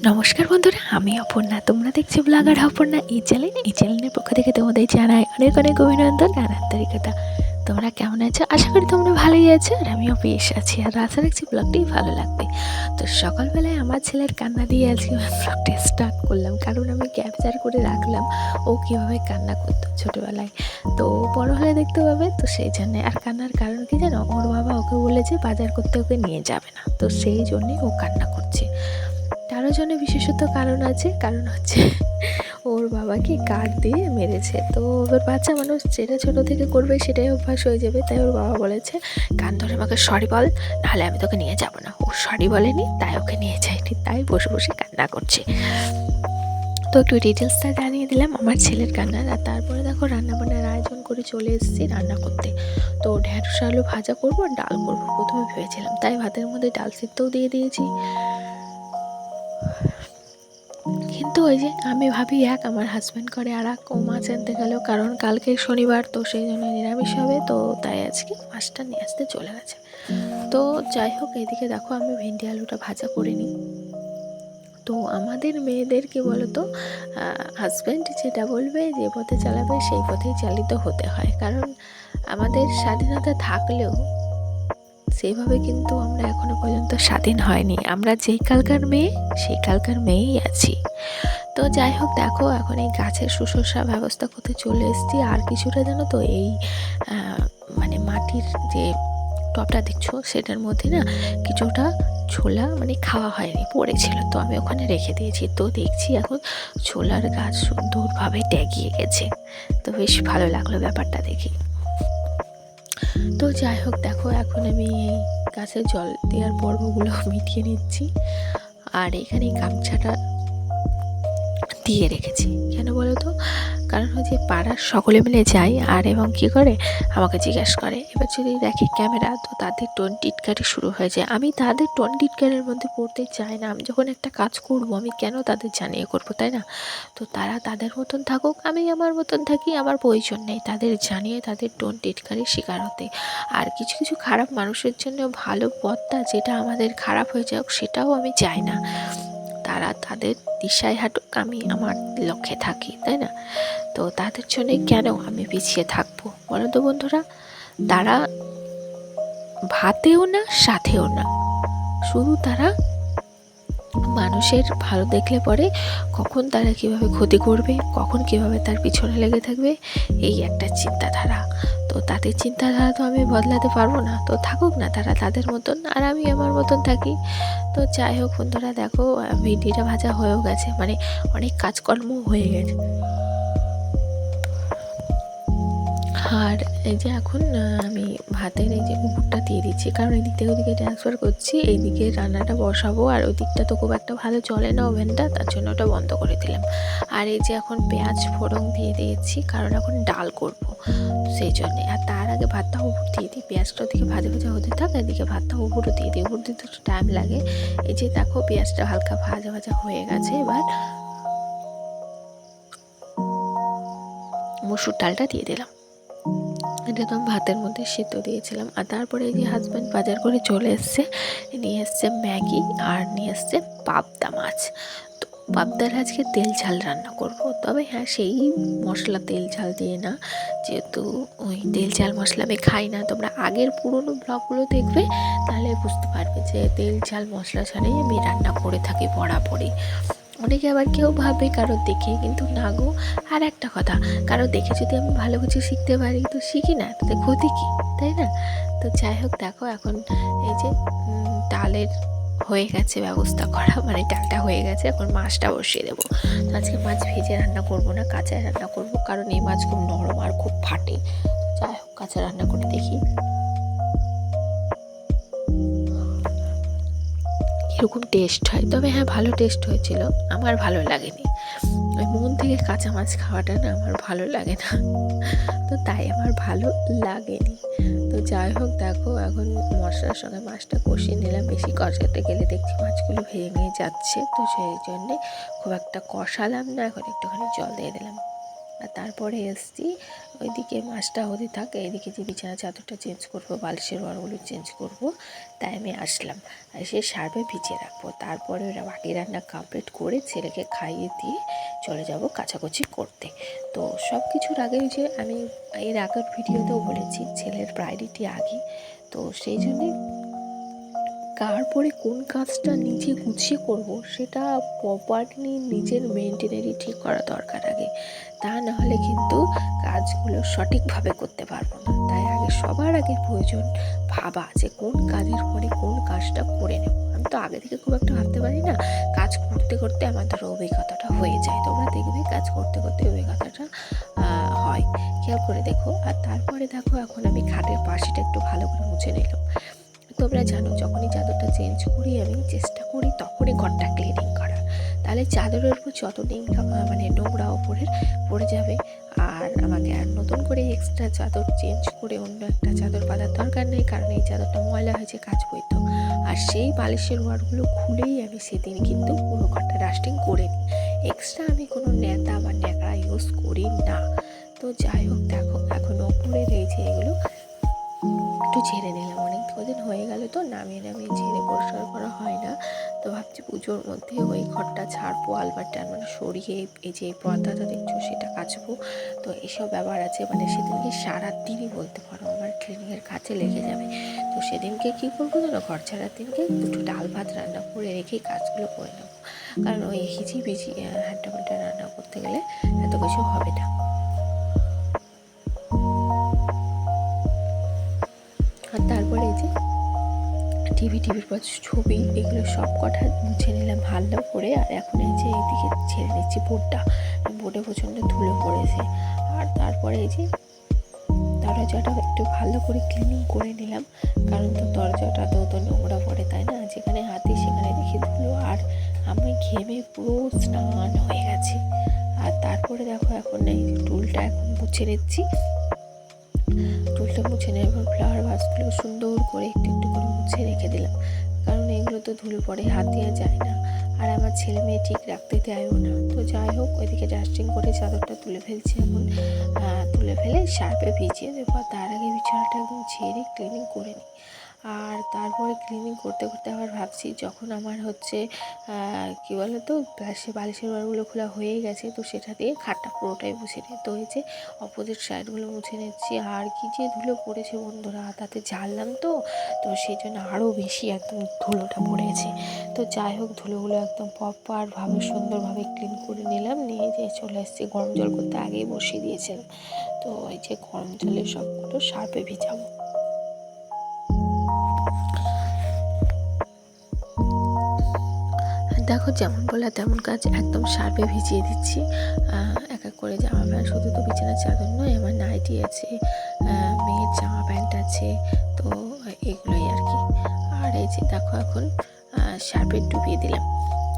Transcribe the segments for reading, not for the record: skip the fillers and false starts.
নমস্কার বন্ধুরা, আমি অপর্ণা। তোমরা দেখছো ব্লগার অপর্ণা এই চ্যানেলের পক্ষ থেকে তোমাদের জানাই অনেক অনেক অভিনন্দন আর আন্তরিকতা। তোমরা কেমন আছো? আশা করি তোমরা ভালোই আছো, আর আমিও বেশ আছি, আর আশা রাখছি ব্লগটি ভালো লাগবে। তো সকালবেলায় আমার ছেলের কান্না দিয়ে আজকে ব্লগটা স্টার্ট করলাম, কারণ আমি ক্যাপচার করে রাখলাম ও কীভাবে কান্না করতো ছোটোবেলায়। তো বড় হলে দেখতে পাবে, তো সেই জন্যে। আর কান্নার কারণ কি জানো? ওর বাবা ওকে বলেছে বাজার করতে ওকে নিয়ে যাবে না, তো সেই জন্যে ও কান্না করছে। তারও জন্য বিশেষত কারণ আছে, কারণ হচ্ছে ওর বাবাকে কাঠ দিয়ে মেরেছে। তো ওর বাচ্চা মানুষ যেটা ছোটো থেকে করবে সেটাই অভ্যাস হয়ে যাবে। তাই ওর বাবা বলেছে, কান ধরে আমাকে সরি বল, নাহলে আমি তোকে নিয়ে যাব না। ও সরি বলেনি, তাই ওকে নিয়ে যায়নি, তাই বসে বসে কান্না করছে। তো একটু ডিটেলসটা জানিয়ে দিলাম আমার ছেলের কান্নার। আর তারপরে দেখো রান্নাবান্নার আয়োজন করে চলে এসেছি রান্না করতে। তো ঢ্যাঁড়স আলু ভাজা করবো আর ডাল করবো প্রথমে ভেবেছিলাম, তাই ভাতের মধ্যে ডাল সিদ্ধও দিয়ে দিয়েছি। কিন্তু ওই যে আমি ভাবি এক, আমার হাজব্যান্ড করে আর এক, ও মাছ আনতে গেল, কারণ কালকে শনিবার, তো সেই জন্য নিরামিষ হবে, তো তাই আজকে মাছটা নিয়ে আসতে চলে গেছে। তো যাই হোক, এদিকে দেখো আমি ভেন্ডি আলুটা ভাজা করে নিই। তো আমাদের মেয়েদের কি বলতো, হাজব্যান্ড যেটা বলবে, যে পথে চালাবে সেই পথেই চালিত হতে হয়। কারণ আমাদের স্বাধীনতা থাকলেও সেইভাবে কিন্তু আমরা এখনো পর্যন্ত স্বাধীন হয়নি। আমরা যেই কালকার মেয়ে সেই কালকার মেয়েই আছি। তো যাই হোক, দেখো এখন এই গাছের শুশ্রূষা ব্যবস্থা করতে চলে এসেছি। আর কিছুটা জানো তো, এই মানে মাটির যে টবটা দেখছো সেটার মধ্যে না কিছুটা ছোলা মানে খাওয়া হয়নি, পড়েছিল, তো আমি ওখানে রেখে দিয়েছি। তো দেখছি এখন ছোলার গাছ সুন্দরভাবে ট্যাগিয়ে গেছে। তো বেশ ভালো লাগলো ব্যাপারটা দেখে। তো যাই হোক, দেখো এখন আমি এই গাছে জল দেওয়ার পর্বগুলো মিটিয়ে নিচ্ছি। আর এখানে গামছাটা দিয়ে রেখেছি, কেন বলো তো? কারণ হচ্ছে পাড়ার সকলে মিলে যায় আর এবং কী করে আমাকে জিজ্ঞাসা করে, এবার যদি দেখে ক্যামেরা, তো তাদের টোন টিটকারি শুরু হয়ে যায়। আমি তাদের টোন টিটকারির মধ্যে পড়তে চাই না। আমি যখন একটা কাজ করব, আমি কেন তাদের জানিয়ে করব, তাই না? তো তারা তাদের মতন থাকুক, আমি আমার মতন থাকি, আমার প্রয়োজন নেই তাদের জানিয়ে তাদের টোন টিটকারির শিকার হতে। আর কিছু কিছু খারাপ মানুষের জন্য ভালো পথটা যেটা আমাদের খারাপ হয়ে যাক, সেটাও আমি চাই না। তারা তাদের দিশায় হাঁটুক, আমি আমার লক্ষ্যে থাকি, তাই না? তো তাদের জন্যে কেন আমি পিছিয়ে থাকবো বলো তো বন্ধুরা? তারা ভাতেও না সাথেও না, শুধু তারা মানুষের ভালো দেখলে পরে কখন তারা কিভাবে ক্ষতি করবে, কখন কিভাবে তার পিছনে লেগে থাকবে, এই একটা চিন্তাধারা। তো তাদের চিন্তাধারা তো আমি বদলাতে পারবো না, তো থাকুক না তারা তাদের মতন, আর আমি আমার মতন থাকি। তো যাই হোক বন্ধুরা, দেখো ভেন্ডিটা ভাজা হয়েও গেছে, মানে অনেক কাজকর্ম হয়ে গেছে। আর এই যে এখন আমি ভাতের এই যে উপরটা দিয়ে দিচ্ছি, কারণ এই দিক থেকে ওদিকে ট্রান্সফার করছি, এইদিকে রান্নাটা বসাবো। আর ওই দিকটা তো খুব একটা ভালো চলে না ওভেনটা, তার জন্য ওটা বন্ধ করে দিলাম। আর এই যে এখন পেঁয়াজ ফোড়ন দিয়ে দিয়েছি, কারণ এখন ডাল করব সেই জন্যে। আর তার আগে ভাতটা উপর দিয়ে দিই, পেঁয়াজটা ওদিকে ভাজা ভাজা হতে থাকে, এদিকে ভাতটা উপরও দিয়ে দিই। উপর দিতে একটু টাইম লাগে। এই যে দেখো পেঁয়াজটা হালকা ভাজা ভাজা হয়ে গেছে। এবার মসুর ডালটা দিয়ে দিলাম, এটা তো আমি ভাতের মধ্যে সিদ্ধ দিয়েছিলাম। আর তারপরে এই যে হাজব্যান্ড বাজার করে চলে এসছে, নিয়ে এসছে ম্যাগি আর নিয়ে এসছে পাবদা মাছ। তো পাবদার আজকে তেল ঝাল রান্না করব, তবে হ্যাঁ সেই মশলা তেল ঝাল দিয়ে না, যেহেতু ওই তেল ঝাল মশলা আমি খাই না। তোমরা আগের পুরনো ব্লগগুলো দেখবে, তাহলে বুঝতে পারবে যে তেল ঝাল মশলা ছাড়াই আমি রান্না করে থাকি বরাবরই। অনেকে আবার কেউ ভাবে কারোর দেখে, কিন্তু না গো। আর একটা কথা, কারো দেখে যদি আমি ভালো কিছু শিখতে পারি, তো শিখি না, তাতে ক্ষতি কী, তাই না? তো যাই হোক, দেখো এখন এই যে ডালের হয়ে গেছে ব্যবস্থা করা, মানে ডালটা হয়ে গেছে, এখন মাছটা বসিয়ে দেবো। তো আজকে মাছ ভেজে রান্না করব না, কাঁচায় রান্না করব, কারণ এই মাছ খুব নরম আর খুব ফাটে। যাই হোক, কাঁচা রান্না করে দেখি এরকম টেস্ট হয়। তবে হ্যাঁ, ভালো টেস্ট হয়েছিল, আমার ভালো লাগেনি। ওই মন থেকে কাঁচা মাছ খাওয়াটা না আমার ভালো লাগে না, তো তাই আমার ভালো লাগেনি। তো যাই হোক, দেখো এখন মশলার সঙ্গে মাছটা কষিয়ে নিলাম। বেশি কষাতে গেলে দেখছি মাছগুলো ভেঙে যাচ্ছে, তো সেই জন্যে খুব একটা কষালাম না, এখন একটুখানি জল দিয়ে দিলাম। আর তারপরে এসছি ওইদিকে মাছটা হতে থাকে, এদিকে যে বিছানা চাদরটা চেঞ্জ করবো, বালিশের ওয়ারগুলো চেঞ্জ করব, তাই আমি আসলাম। এসে সার্ফে ভিজিয়ে রাখবো, তারপরে বাকি রান্না কমপ্লিট করে ছেলেকে খাইয়ে দিয়ে চলে যাব কাচাকুচি করতে। তো সব কিছুর আগে ওই যে আমি এর আগের ভিডিওতেও বলেছি ছেলের প্রায়োরিটি আগে, তো সেই জন্যে তারপরে কোন কাজটা নিজে গুছিয়ে করব সেটা প্রপারলি নিজের মেনটেনেরই ঠিক করা দরকার আগে, তা নাহলে কিন্তু কাজগুলো সঠিকভাবে করতে পারবো না। তাই আগে সবার আগে প্রয়োজন ভাবা যে কোন কাজের পরে কোন কাজটা করে নেব। আমি তো আগে থেকে খুব একটা ভাবতে পারি না, কাজ করতে করতে আমাদের অভিজ্ঞতাটা হয়ে যায়। তোমরা দেখবে কাজ করতে করতে অভিজ্ঞতাটা হয়, খেয়াল করে দেখো। আর তারপরে দেখো এখন আমি খাটের পাশেটা একটু ভালো করে মুছে নিলাম। তোমরা জানো যখনই চাদরটা চেঞ্জ করি আমি চেষ্টা করি তখনই ঘরটা ক্লিনিং করা, তাহলে চাদরের উপর যত নোংরা ওপরের পড়ে যাবে, আর আমাকে আর নতুন করে এক্সট্রা চাদর চেঞ্জ করে অন্য একটা চাদর পাতার দরকার নেই, কারণ এই চাদরটা ময়লা হয়েছে, কাজ বইতো। আর সেই বালিশের ওয়ারগুলো খুলেই আমি সেদিন কিন্তু পুরো ঘরটা ডাস্টিং করে নিই, এক্সট্রা আমি কোনো নেতা বা ন্যাকড়া ইউজ করি না। তো যাই হোক দেখো এখন ওপরের এই যে এগুলো একটু ঝেড়ে নিলাম, অনেক কদিন হয়ে গেল তো নামিয়ে ঝেড়ে পরিষ্কার করা হয় না। তো ভাবছি পুজোর মধ্যে ওই ঘরটা ছাড়বো, আলমারিটা সরিয়ে এই যে পর্দাটা দেখছো সেটা কাচবো। তো এসব ব্যাপার আছে, সেদিনকে সারাদিনই বলতে পারো আমার ক্লিনিংয়ের কাজে লেগে যাবে। তো সেদিনকে কী করবো যেন, ঘর ছাড়ার দিনকে দুটো ডাল ভাত রান্না করে রেখেই কাজগুলো করে নেবো, কারণ ওই হিজিবিজি হাড্ডা রান্না করতে গেলে এত কিছু হবে না। আর তারপরে এই যে টিভির পর ছবি এগুলো সব কটা মুছে নিলাম ভালো করে। আর এখন এই যে এইদিকে ছেড়ে নিচ্ছি বোর্ডে প্রচণ্ড ধুলো পড়েছে। আর তারপরে এই যে দরজাটা একটু ভালো করে ক্লিনিং করে নিলাম, কারণ তো দরজাটা তো নোংরা পড়ে, তাই না? যেখানে হাতি সেখানে দেখি ধুলো, আর আমি ঘেমে পুরো স্নান হয়ে গেছে। আর তারপরে দেখো এখন এই টুলটা এখন মুছে নিচ্ছি, টুলটা মুছে নেওয়ার ফ্লাওয়ার ভাসগুলো সুন্দর করে একটু একটু করে মুছে রেখে দিলাম, কারণ এগুলো তো ধুলো পড়ে হাত দেওয়া যায় না, আর আমার ছেলে মেয়ে ঠিক রাখতে দেয়ও না। তো যাই হোক ওইদিকে ডাস্টিং করে চাদরটা তুলে ফেলছি, এখন তুলে ফেলে সার্ফে ভিজিয়ে দেবো। তার আগে বিছানাটা একদম ঝেড়ে ক্লিনিং করে নিই। আর তারপরে ক্লিনিং করতে করতে আবার ভাবছি যখন আমার হচ্ছে কী বলো তো বালিশের ওয়ারগুলো খোলা হয়ে গেছে, তো সেটা দিয়ে খাটটা পুরোটাই মুছে নিই। তো এই যে অপোজিট সাইডগুলো মুছে নিচ্ছি। আর কি যে ধুলো পড়েছে বন্ধুরা, তাতে ঝাড়লাম তো সেই জন্য আরও বেশি একদম ধুলোটা পড়েছে। তো যাই হোক ধুলোগুলো একদম প্রপারভাবে সুন্দরভাবে ক্লিন করে নিলাম, নিয়ে যে চলে এসেছি গরম জল করতে, আগেই বসিয়ে দিয়েছিলাম। তো এই যে গরম জলে সবগুলো সার্ফে ভিজাবো। দেখো যেমন বলা তেমন কাজ, একদম সার্ফে ভিজিয়ে দিচ্ছি এক এক করে জামা প্যান্ট, শুধু তো বিছানার চাদর নয়, আমার নাইটি আছে, মেয়ের জামা প্যান্ট আছে, তো এগুলোই আর কি। আর এই যে দেখো এখন সার্ফে ডুবিয়ে দিলাম,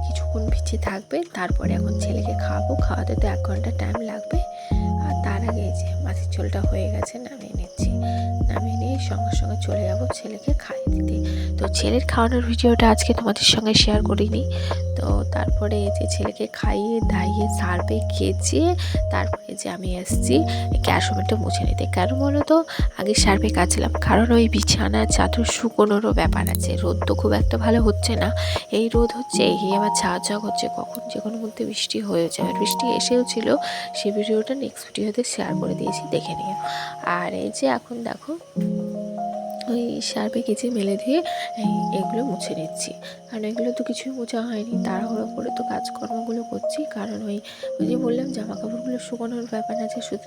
কিছুক্ষণ ভিজে থাকবে, তারপরে এখন ছেলেকে খাওয়াতে তো 1 ঘন্টা টাইম লাগবে। আর তার আগে এই যে মাছের ঝোলটা হয়ে গেছে, নামিয়ে নিচ্ছি, নামিয়ে নিয়ে সঙ্গে সঙ্গে চলে যাব ছেলেকে খাইয়ে দিতে। তো ছেলের খাওয়ানোর ভিডিওটা আজকে তোমাদের সঙ্গে শেয়ার করিনি। তো তারপরে এই যে ছেলেকে খাইয়ে দাইয়ে সার্ফে কেচে তারপরে যে আমি এসেছি গ্যাসওভেনটা মুছে নিতে। কেন বলো তো, আগে সার্ফে কাচলাম, কারণ ওই বিছানা চাদর শুকোনোরও ব্যাপার আছে, রোদ তো খুব একটা ভালো হচ্ছে না, এই রোদ হচ্ছে এই আবার ঝাঁক হচ্ছে, কখন যে কোনো মধ্যে বৃষ্টি হয়ে যাবে। বৃষ্টি এসেও ছিল, সেই ভিডিওটা নেক্সট ভিডিওতে শেয়ার করে দিয়েছি, দেখে নিও। আর এই যে এখন দেখো ওই সার্ফে কেচে মেলে দিয়ে এগুলো মুছে নিচ্ছি, কারণ এগুলো তো কিছুই মোছা হয়নি, তাড়াহুড়ো করে তো কাজকর্মগুলো করছি, কারণ ওই যে বললাম জামা কাপড়গুলো শুকোনোর ব্যাপার আছে, শুধু